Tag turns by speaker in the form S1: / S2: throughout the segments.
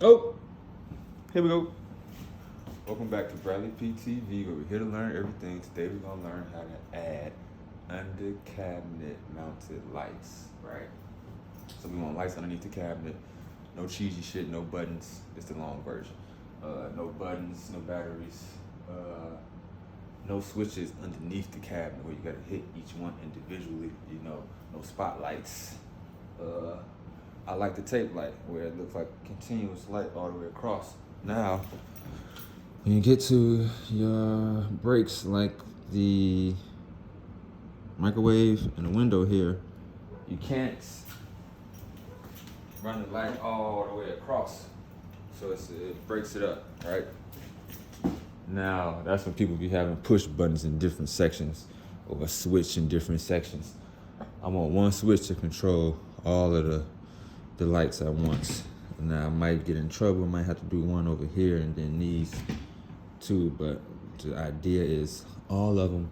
S1: Oh, here we go. Welcome back to Bradley PTV, where we're here to learn everything. Today we're gonna learn how to add under cabinet mounted lights, right? So we want lights underneath the cabinet. No cheesy shit, no buttons. It's the long version. No buttons, no batteries, no switches underneath the cabinet where you gotta hit each one individually. No spotlights. I like the tape light where it looks like continuous light all the way across. Now, when you get to your breaks, like the microwave and the window here, you can't run the light all the way across. So it breaks it up, right? Now, that's when people be having push buttons in different sections or a switch in different sections. I want one switch to control all of the lights at once. Now, I might get in trouble, might have to do one over here and then these two, but the idea is all of them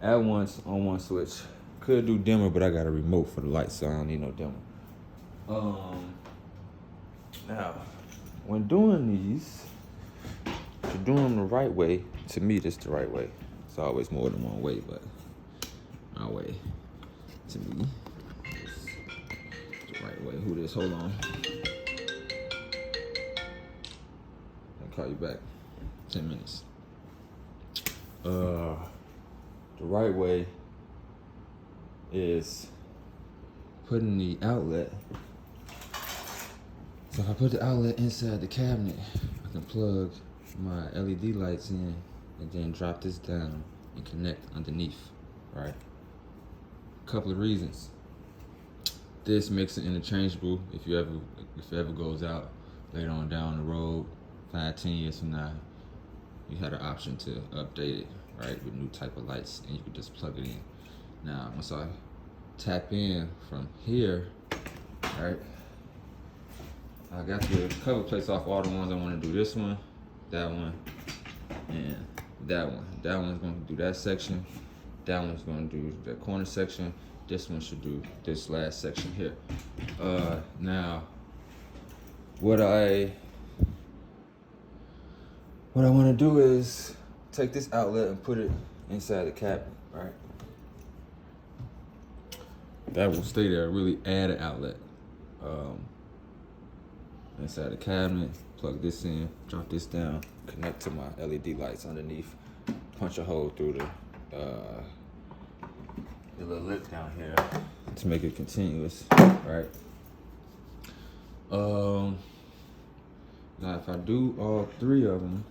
S1: at once on one switch. Could do dimmer, but I got a remote for the lights, so I don't need no dimmer. Now, when doing these, if you're doing them the right way, to me, this the right way. It's always more than one way, but my way, to me, is the right way. Who this? Hold on. I'll call you back. 10 minutes. The right way is putting the outlet. So if I put the outlet inside the cabinet, I can plug my LED lights in and then drop this down and connect underneath, right? A couple of reasons. This makes it interchangeable if it ever goes out later on down the road, 5-10 years from now. You had an option to update it, right, with new type of lights, and you could just plug it in. Now, once I tap in from here, right, I got the cover plates off all the ones I want to do. This one, that one, and that one. That one's going to do that section. That one's going to do the corner section. This one should do this last section here. Now, what I want to do is take this outlet and put it inside the cabinet, right? That will stay there. Really add an outlet inside the cabinet. Plug this in, drop this down, connect to my LED lights underneath. Punch a hole through the little lip down here to make it continuous, right? Now, if I do all three of them,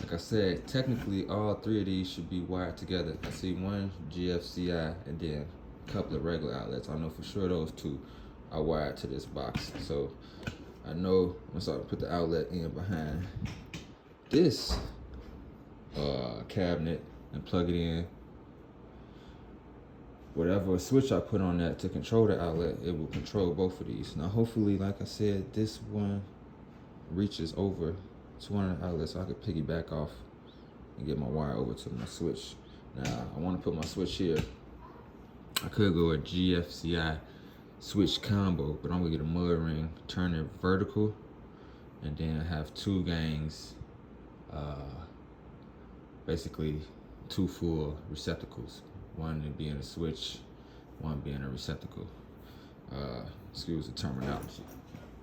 S1: like I said, technically all three of these should be wired together. I see one GFCI and then a couple of regular outlets. I know for sure those two are wired to this box. So I know once I put the outlet in behind this cabinet and plug it in, whatever switch I put on that to control the outlet, it will control both of these. Now, hopefully, like I said, this one reaches over 200 outlets, so I could piggyback off and get my wire over to my switch. Now, I want to put my switch here. I could go a GFCI switch combo, but I'm gonna get a mud ring, turn it vertical, and then have two gangs, basically two full receptacles. One being a switch, one being a receptacle. Excuse the terminology.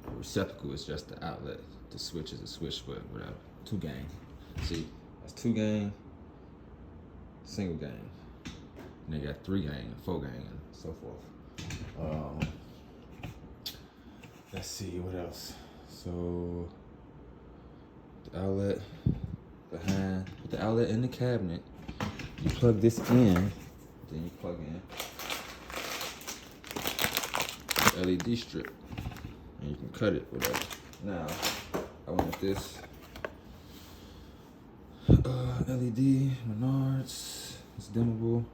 S1: A receptacle is just the outlet. The switch is a switch, but whatever. Two gang. See, that's two gang, single gang. And they got 3 gang, 4 gang, and so forth. Let's see, what else? So, the outlet behind, put the outlet in the cabinet. You plug this in, then you plug in the LED strip, and you can cut it, whatever. Now, I want this LED, Menards, it's dimmable.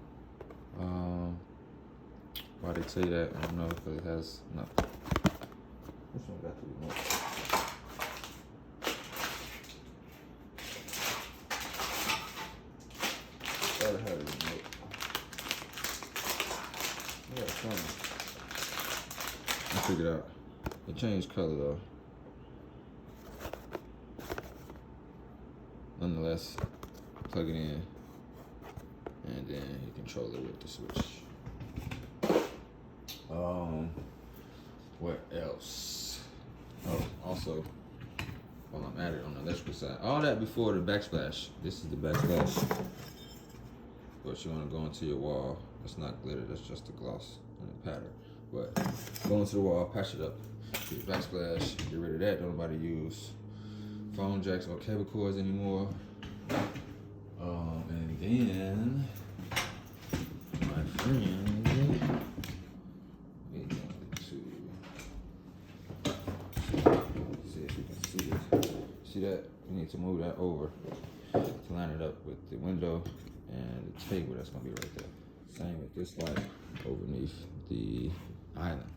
S1: Why they say that, I don't know, because it has nothing. Which one got the remote? Gotta have a remote. Yeah, it's fine. I figured out. It changed color though. nonetheless. Plug it in, and then you control it with the switch. What else? Oh, also, while I'm at it on the electrical side, all that before the backsplash. This is the backsplash. But you want to go into your wall. That's not glitter, that's just a gloss and a pattern. But go into the wall, patch it up. Get backsplash, get rid of that. Don't nobody use phone jacks or cable cords anymore. And then my friend, we're going to see if you can see this. See that? We need to move that over to line it up with the window and the table that's gonna be right there. Same with this light underneath the island.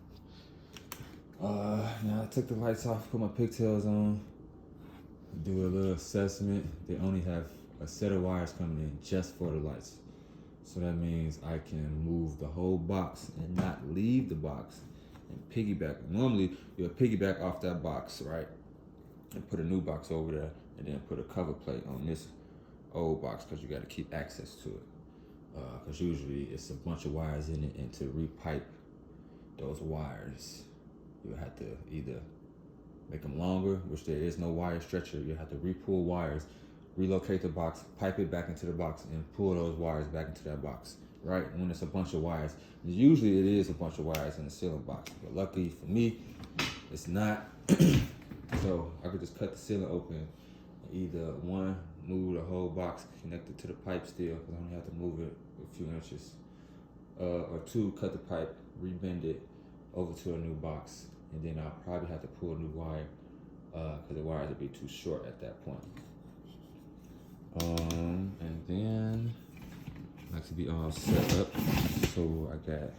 S1: Now I took the lights off, put my pigtails on, do a little assessment. They only have a set of wires coming in just for the lights. So that means I can move the whole box and not leave the box and piggyback. Normally you'll piggyback off that box, right? And put a new box over there and then put a cover plate on this old box because you got to keep access to it. Because usually it's a bunch of wires in it, and to repipe those wires, you'll have to either make them longer, which there is no wire stretcher. You'll have to re-pull wires, relocate the box, pipe it back into the box, and pull those wires back into that box, right? When it's a bunch of wires. Usually it is a bunch of wires in the ceiling box, but luckily for me, it's not. So I could just cut the ceiling open, either one, move the whole box connected to the pipe still, because I only have to move it a few inches, or two, cut the pipe, rebend it over to a new box, and then I'll probably have to pull a new wire, because the wires would be too short at that point. And then I like to be all set up. So I got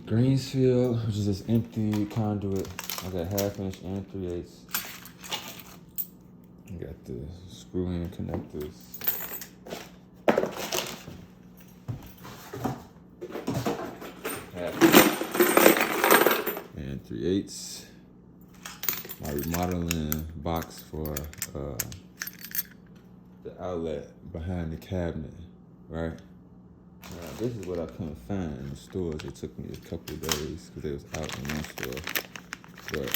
S1: Greensfield, which is this empty conduit. I got 1/2 inch and 3/8. I got the screw-in connectors. And 3/8. My remodeling box for the outlet behind the cabinet, right? This is what I couldn't find in the stores. It took me a couple of days because they was out in one store. But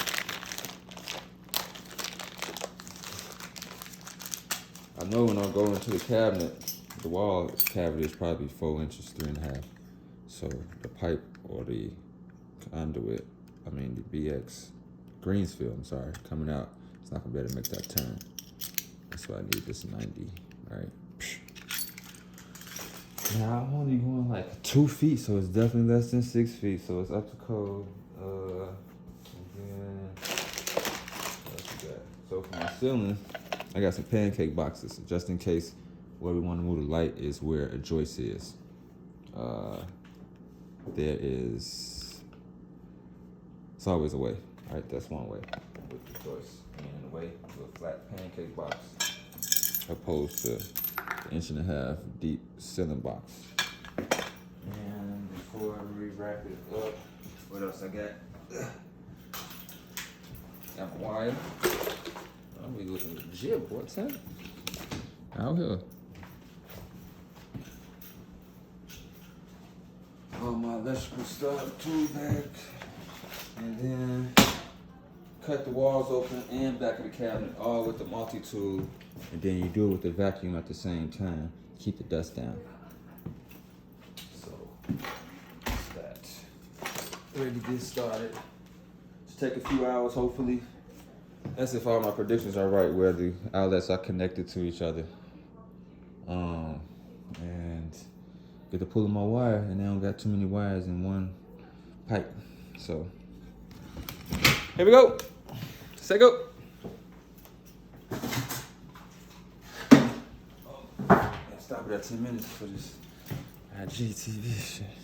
S1: I know when I go into the cabinet, the wall cavity is probably 4 inches, 3.5. So the pipe or the conduit, the BX Greensfield, I'm sorry, coming out, it's not gonna be able to make that turn. That's why I need this 90, right? Now I'm only going like 2 feet, so it's definitely less than 6 feet, so it's up to code. So for my ceiling, I got some pancake boxes, just in case where we want to move the light is where a joist is. It's always a way, right? That's one way with the joist. And in a way, with a flat pancake box, opposed to the 1.5 inch deep ceiling box. And before we wrap it up, what else I got? Got my wire. I'm be looking legit, boy. What's that? Out here. All my electrical stuff, tool bag, and then cut the walls open and back of the cabinet, all with the multi-tool, and then you do it with the vacuum at the same time. Keep the dust down. So that's that. Ready to get started. Just take a few hours, hopefully. That's if all my predictions are right, where the outlets are connected to each other. And get to pulling my wire, and I don't got too many wires in one pipe. So here we go. Say go. Stop it at 10 minutes for this IGTV shit.